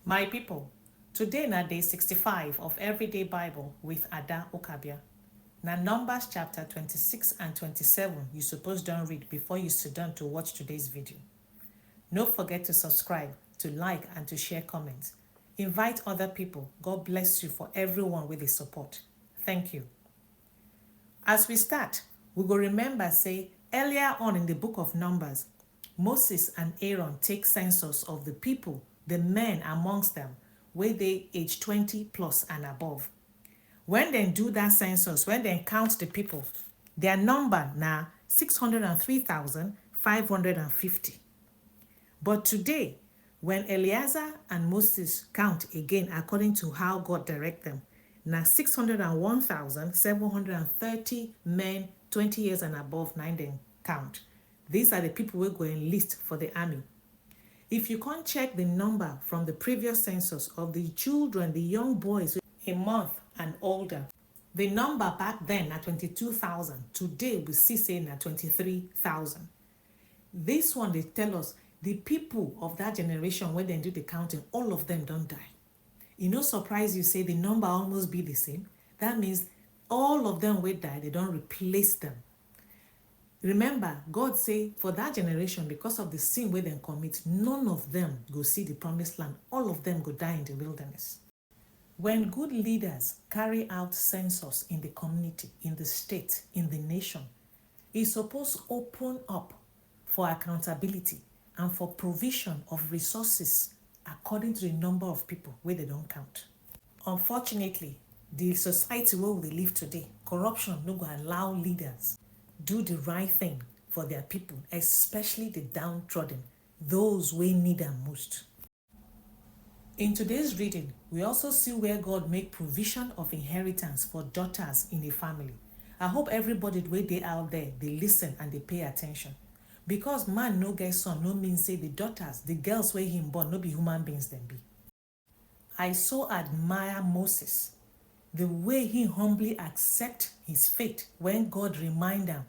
My people, today na day 65 of Everyday Bible with Ada Ukabia. Na Numbers chapter 26 and 27 you suppose don read before you sit down to watch today's video. No forget to subscribe, to like and to share comments. Invite other people. God bless you for everyone with the support. Thank you. As we start, we go remember say earlier on in the book of Numbers, Moses and Aaron take census of the people, the men amongst them, wey dey age 20 plus and above. When they do that census, when they count the people, their number na 603,550. But today, when Eleazar and Moses count again according to how God direct them, na 601,730 men 20 years and above nine dem count. These are the people wey go enlist for the army. If you can't check the number from the previous census of the children, the young boys a month and older, the number back then na 22,000. Today we see say na 23,000. This one they tell us the people of that generation when they do the counting, all of them don't die. E no surprise you say the number almost be the same. That means all of them will die, they don't replace them. Remember, God say for that generation, because of the sin where they commit, none of them go see the promised land. All of them go die in the wilderness. When good leaders carry out census in the community, in the state, in the nation, it's supposed to open up for accountability and for provision of resources according to the number of people where they don't count. Unfortunately, the society where we live today, corruption no go allow leaders do the right thing for their people, especially the downtrodden, those wey need them most. In today's reading, we also see where God make provision of inheritance for daughters in a family. I hope everybody wey dey out there, they listen and they pay attention. Because man no get son no mean say the daughters, the girls wey him born no be human beings them be. I so admire Moses, the way he humbly accept his fate when God remind him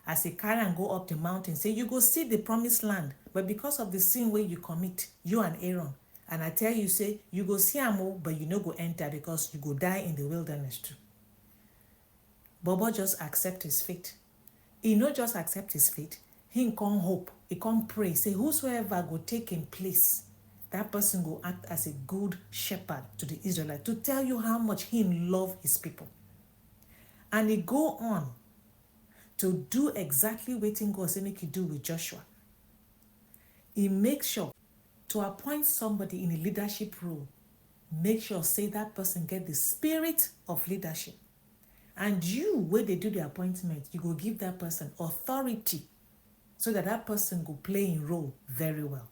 as he carry and go up the mountain, say you go see the promised land, but because of the sin where you commit, you and Aaron, and I tell you say you go see am, but you no go enter because you go die in the wilderness too. Bobo just accept his fate. He no just accept his fate, he can't hope, he can't pray, say whosoever go take in place, that person go act as a good shepherd to the Israelites to tell you how much he love his people. And he go on to do exactly what God say make he do with Joshua. He makes sure to appoint somebody in a leadership role, make sure say that person get the spirit of leadership. And you, when they do the appointment, you go give that person authority so that that person go play in role very well.